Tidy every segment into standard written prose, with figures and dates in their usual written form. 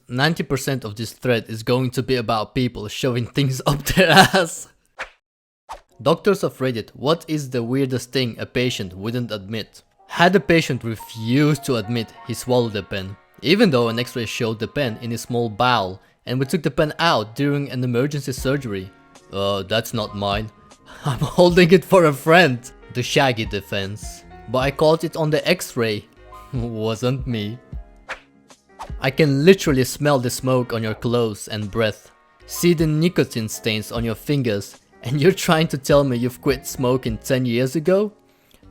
90% of this thread is going to be about people shoving things up their ass. Doctors of Reddit, what is the weirdest thing a patient wouldn't admit? Had a patient refused to admit he swallowed a pen, even though an x-ray showed the pen in his small bowel and we took the pen out during an emergency surgery. That's not mine. I'm holding it for a friend. The shaggy defense. But I caught it on the x-ray. Wasn't me. I can literally smell the smoke on your clothes and breath. See the nicotine stains on your fingers. And you're trying to tell me you've quit smoking 10 years ago?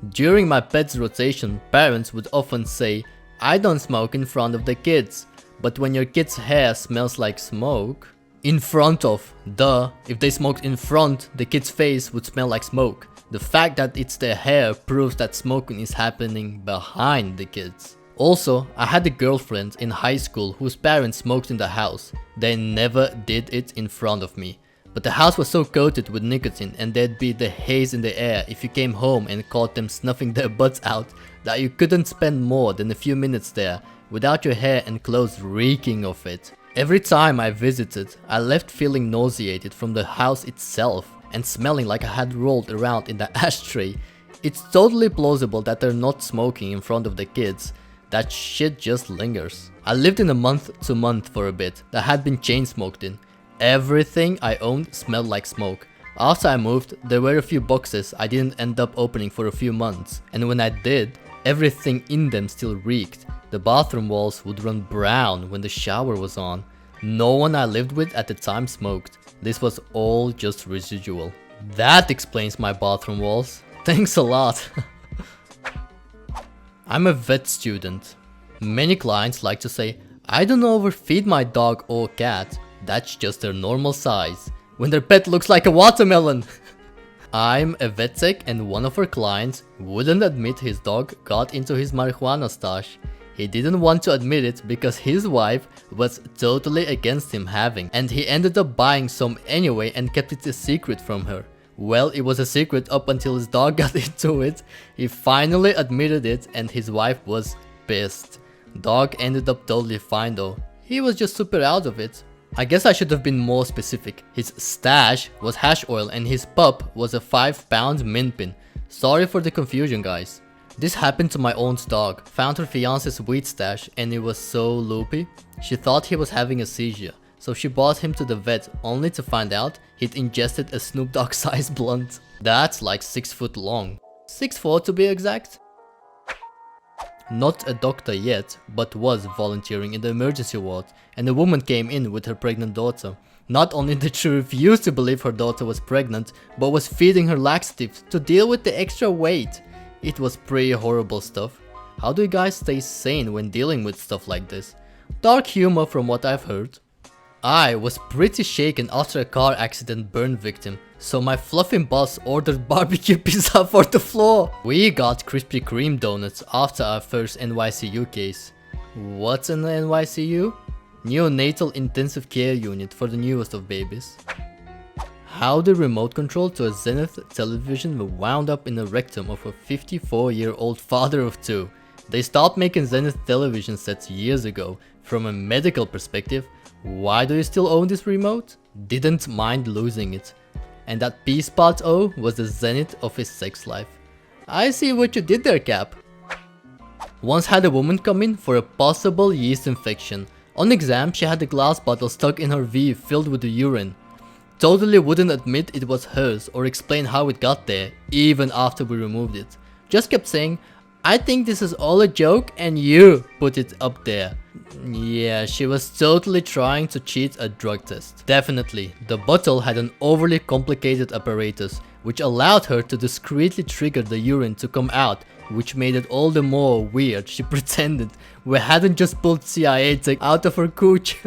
During my pet's rotation, parents would often say, I don't smoke in front of the kids. But when your kid's hair smells like smoke... In front of, duh, if they smoked in front, the kid's face would smell like smoke. The fact that it's their hair proves that smoking is happening behind the kids. Also, I had a girlfriend in high school whose parents smoked in the house. They never did it in front of me. But the house was so coated with nicotine and there'd be the haze in the air if you came home and caught them snuffing their butts out that you couldn't spend more than a few minutes there without your hair and clothes reeking of it. Every time I visited, I left feeling nauseated from the house itself and smelling like I had rolled around in the ashtray. It's totally plausible that they're not smoking in front of the kids. That shit just lingers. I lived in a month-to-month for a bit that had been chain smoked in. Everything I owned smelled like smoke. After I moved, there were a few boxes I didn't end up opening for a few months, and when I did, everything in them still reeked. The bathroom walls would run brown when the shower was on. No one I lived with at the time smoked. This was all just residual. That explains my bathroom walls. Thanks a lot. I'm a vet student. Many clients like to say, I don't overfeed my dog or cat. That's just their normal size. When their pet looks like a watermelon. I'm a vet tech and one of our clients wouldn't admit his dog got into his marijuana stash. He didn't want to admit it because his wife was totally against him having, and he ended up buying some anyway and kept it a secret from her. Well, it was a secret up until his dog got into it. He finally admitted it and his wife was pissed. Dog ended up totally fine though. He was just super out of it. I guess I should have been more specific. His stash was hash oil and his pup was a 5-pound min pin. Sorry for the confusion, guys. This happened to my aunt's dog. Found her fiance's weed stash and it was so loopy. She thought he was having a seizure, so she brought him to the vet only to find out he'd ingested a Snoop Dogg sized blunt. That's like 6 foot long. 6'4" to be exact. Not a doctor yet, but was volunteering in the emergency ward, and a woman came in with her pregnant daughter. Not only did she refuse to believe her daughter was pregnant, but was feeding her laxatives to deal with the extra weight. It was pretty horrible stuff. How do you guys stay sane when dealing with stuff like this? Dark humor from what I've heard. I was pretty shaken after a car accident burn victim, so my fluffy boss ordered barbecue pizza for the floor. We got Krispy Kreme donuts after our first NYCU case. What's an NYCU? Neonatal Intensive Care Unit for the newest of babies. How the remote control to a Zenith television wound up in the rectum of a 54-year-old father of 2. They stopped making Zenith television sets years ago. From a medical perspective, why do you still own this remote? Didn't mind losing it. And that P-Spot O was the zenith of his sex life. I see what you did there, Cap. Once had a woman come in for a possible yeast infection. On exam, she had a glass bottle stuck in her V filled with the urine. Totally wouldn't admit it was hers or explain how it got there, even after we removed it. Just kept saying, I think this is all a joke and you put it up there. Yeah, she was totally trying to cheat a drug test. Definitely, the bottle had an overly complicated apparatus which allowed her to discreetly trigger the urine to come out, which made it all the more weird. She pretended we hadn't just pulled CIA tech out of her cooch.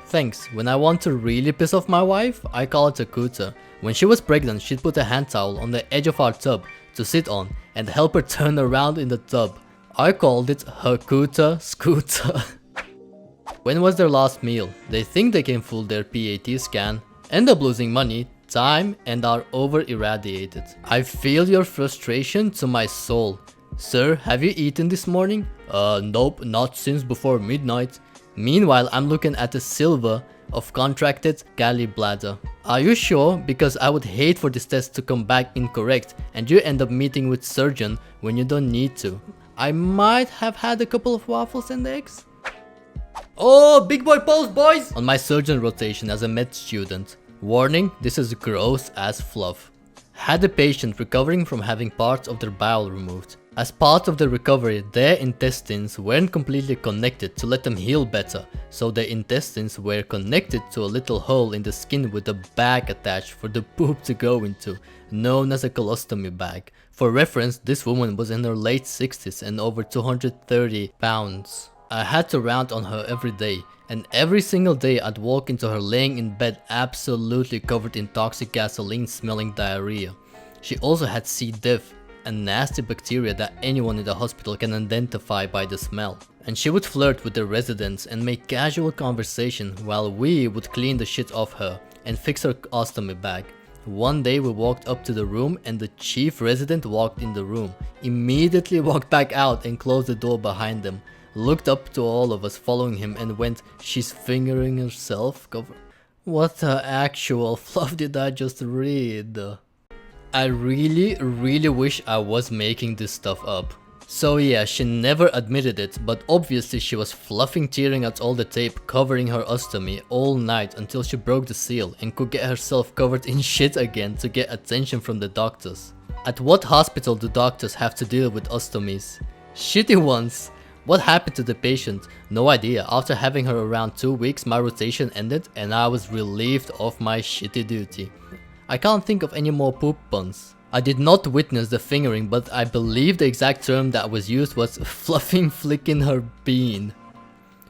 Thanks, when I want to really piss off my wife, I call it a cooter. When she was pregnant, she'd put a hand towel on the edge of our tub to sit on and help her turn around in the tub. I called it her cooter scooter. When was their last meal? They think they can fool their PAT scan, end up losing money, time, and are over irradiated. I feel your frustration to my soul. Sir, have you eaten this morning? Nope, not since before midnight. Meanwhile, I'm looking at the silver of contracted gallbladder. Are you sure? Because I would hate for this test to come back incorrect and you end up meeting with surgeon when you don't need to. I might have had a couple of waffles and eggs. Oh, big boy pose, boys! On my surgeon rotation as a med student. Warning, this is gross as fluff. Had a patient recovering from having parts of their bowel removed. As part of the recovery, their intestines weren't completely connected to let them heal better, so their intestines were connected to a little hole in the skin with a bag attached for the poop to go into, known as a colostomy bag. For reference, this woman was in her late 60s and over 230 pounds. I had to round on her every day, and every single day I'd walk into her laying in bed absolutely covered in toxic gasoline smelling diarrhea. She also had C. diff, a nasty bacteria that anyone in the hospital can identify by the smell. And she would flirt with the residents and make casual conversation while we would clean the shit off her and fix her ostomy bag. One day we walked up to the room and the chief resident walked in the room, immediately walked back out and closed the door behind them, looked up to all of us following him and went, "She's fingering herself?" What the actual fluff did I just read? I really wish I was making this stuff up. So yeah, she never admitted it, but obviously she was fluffing, tearing out all the tape covering her ostomy all night until she broke the seal and could get herself covered in shit again to get attention from the doctors. At what hospital do doctors have to deal with ostomies? Shitty ones. What happened to the patient? No idea. After having her around 2 weeks, my rotation ended and I was relieved of my shitty duty. I can't think of any more poop puns. I did not witness the fingering, but I believe the exact term that was used was fluffing flicking her bean.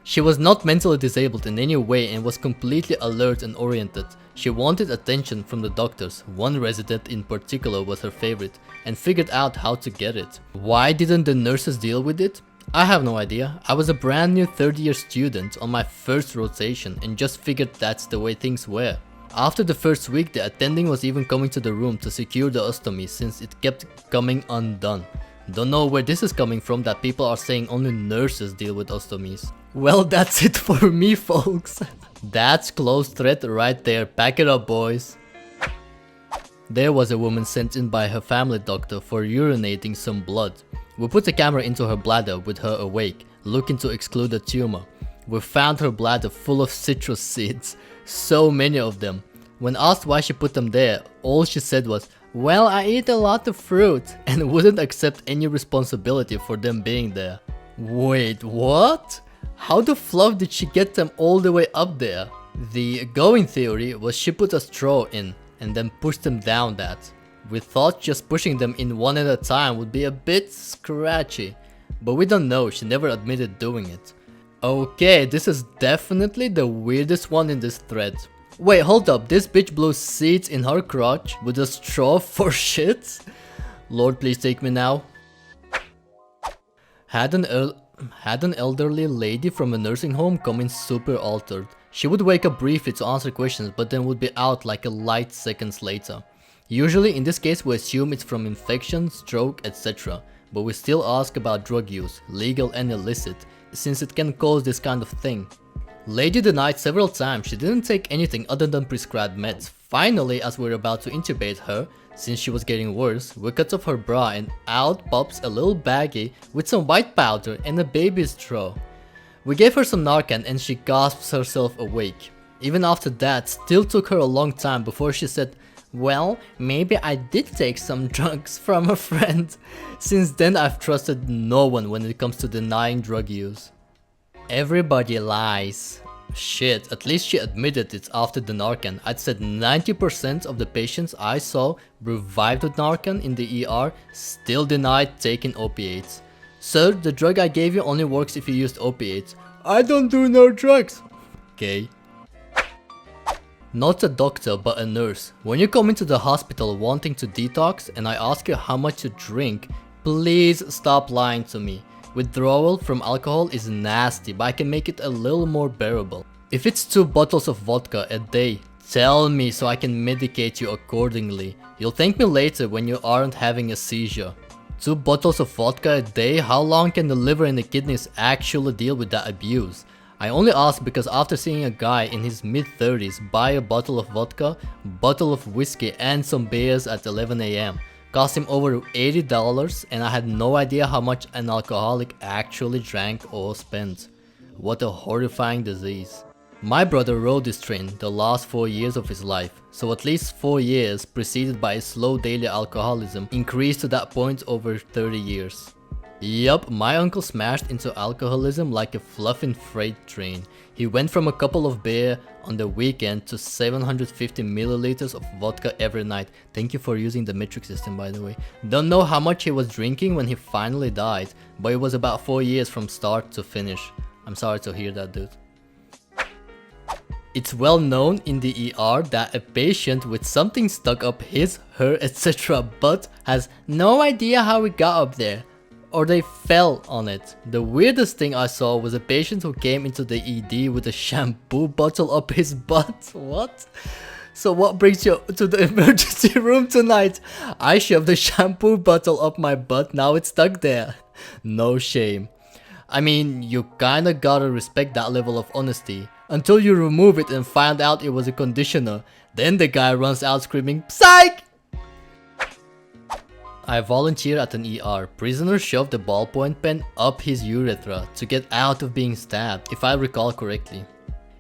She was not mentally disabled in any way and was completely alert and oriented. She wanted attention from the doctors. One resident in particular was her favorite and figured out how to get it. Why didn't the nurses deal with it? I have no idea. I was a brand new third-year student on my first rotation and just figured that's the way things were. After the first week, the attending was even coming to the room to secure the ostomy since it kept coming undone. Don't know where this is coming from that people are saying only nurses deal with ostomies. Well, that's it for me, folks. That's close threat right there. Pack it up, boys. There was a woman sent in by her family doctor for urinating some blood. We put the camera into her bladder with her awake, looking to exclude a tumor. We found her bladder full of citrus seeds, so many of them. When asked why she put them there, all she said was, "Well, I eat a lot of fruit," and wouldn't accept any responsibility for them being there. Wait, what? How the fluff did she get them all the way up there? The going theory was she put a straw in and then pushed them down that. We thought just pushing them in one at a time would be a bit scratchy, but we don't know, she never admitted doing it. Okay, this is definitely the weirdest one in this thread. Wait, hold up, this bitch blew seeds in her crotch with a straw for shit? Lord, please take me now. Had an elderly lady from a nursing home come in super altered. She would wake up briefly to answer questions but then would be out like a light seconds later. Usually in this case we assume it's from infection, stroke, etc. But we still ask about drug use, legal and illicit, since it can cause this kind of thing. Lady denied several times she didn't take anything other than prescribed meds. Finally, as we were about to intubate her, since she was getting worse, we cut off her bra and out pops a little baggie with some white powder and a baby straw. We gave her some Narcan and she gasps herself awake. Even after that, still took her a long time before she said, "Well, maybe I did take some drugs from a friend." Since then I've trusted no one when it comes to denying drug use. Everybody lies. Shit, at least she admitted it after the Narcan. I'd said 90% of the patients I saw revived with Narcan in the ER still denied taking opiates. "Sir, the drug I gave you only works if you used opiates." "I don't do no drugs." Okay. Not a doctor but a nurse. When you come into the hospital wanting to detox and I ask you how much to drink, please stop lying to me. Withdrawal from alcohol is nasty, but I can make it a little more bearable. If it's 2 bottles of vodka a day, tell me so I can medicate you accordingly. You'll thank me later when you aren't having a seizure. 2 bottles of vodka a day? How long can the liver and the kidneys actually deal with that abuse? I only asked because after seeing a guy in his mid-30s buy a bottle of vodka, bottle of whiskey and some beers at 11 AM, cost him over $80 and I had no idea how much an alcoholic actually drank or spent. What a horrifying disease. My brother rode this train the last 4 years of his life, so at least 4 years preceded by a slow daily alcoholism increased to that point over 30 years. Yup, my uncle smashed into alcoholism like a fluffing freight train. He went from a couple of beer on the weekend to 750 milliliters of vodka every night. Thank you for using the metric system, by the way. Don't know how much he was drinking when he finally died, but it was about 4 years from start to finish. I'm sorry to hear that, dude. It's well known in the ER that a patient with something stuck up his, her, etc. butt has no idea how it got up there, or they fell on it. The weirdest thing I saw was a patient who came into the ED with a shampoo bottle up his butt. What? So what brings you to the emergency room tonight? I shoved a shampoo bottle up my butt, now it's stuck there. No shame. I mean, you kinda gotta respect that level of honesty. Until you remove it and find out it was a conditioner. Then the guy runs out screaming, "Psych!" I volunteer at an ER. Prisoner shoved a ballpoint pen up his urethra to get out of being stabbed, if I recall correctly.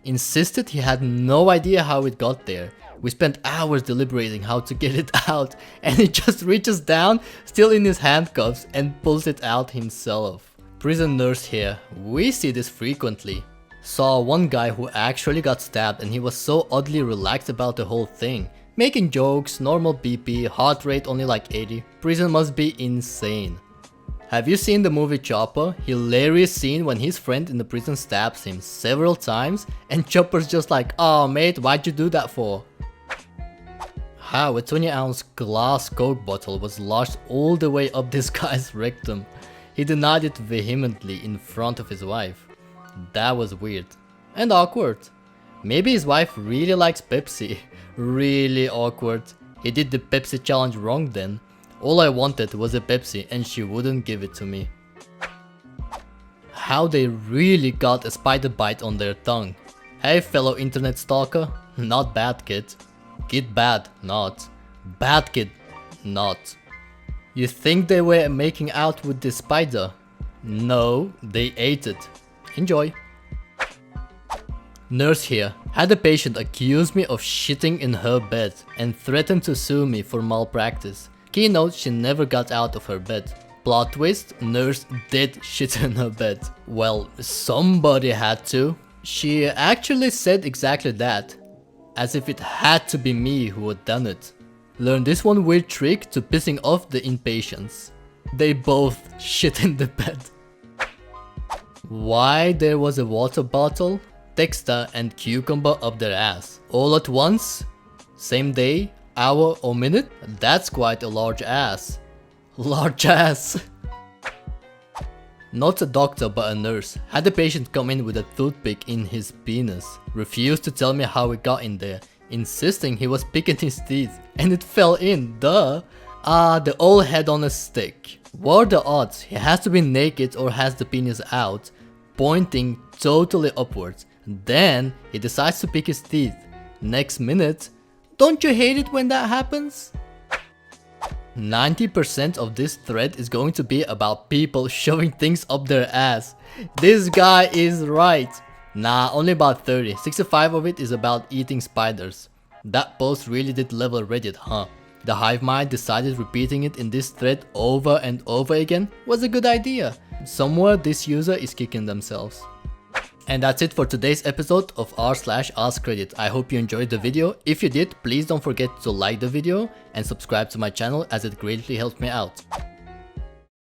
Insisted he had no idea how it got there. We spent hours deliberating how to get it out, and he just reaches down, still in his handcuffs, and pulls it out himself. Prison nurse here. We see this frequently. Saw one guy who actually got stabbed and he was so oddly relaxed about the whole thing. Making jokes, normal BP, heart rate only like 80. Prison must be insane. Have you seen the movie Chopper? Hilarious scene when his friend in the prison stabs him several times and Chopper's just like, "Oh mate, why'd you do that for?" How a 20-ounce glass Coke bottle was lodged all the way up this guy's rectum. He denied it vehemently in front of his wife. That was weird. And awkward. Maybe his wife really likes Pepsi. Really awkward. He did the Pepsi challenge wrong then. All I wanted was a Pepsi and she wouldn't give it to me. How they really got a spider bite on their tongue. Hey fellow internet stalker. Not bad kid. Kid bad, not. Bad kid, not. You think they were making out with the spider? No, they ate it. Enjoy. Nurse here. Had a patient accuse me of shitting in her bed and threatened to sue me for malpractice. Keynote, she never got out of her bed. Plot twist, nurse did shit in her bed. Well, somebody had to. She actually said exactly that. As if it had to be me who had done it. Learned this one weird trick to pissing off the inpatients. They both shit in the bed. Why there was a water bottle, texta and cucumber up their ass all at once? Same day, hour or minute? That's quite a large ass. Large ass. Not a doctor but a nurse. Had a patient come in with a toothpick in his penis. Refused to tell me how it got in there. Insisting he was picking his teeth. And it fell in, duh. The old head on a stick. What are the odds? He has to be naked or has the penis out, pointing totally upwards. Then he decides to pick his teeth. Next minute, don't you hate it when that happens? 90% of this thread is going to be about people shoving things up their ass. This guy is right. Nah, only about 30. 65 of it is about eating spiders. That post really did level Reddit, huh? The hive mind decided repeating it in this thread over and over again was a good idea. Somewhere this user is kicking themselves. And that's it for today's episode of r/askreddit. I hope you enjoyed the video. If you did, please don't forget to like the video and subscribe to my channel as it greatly helps me out.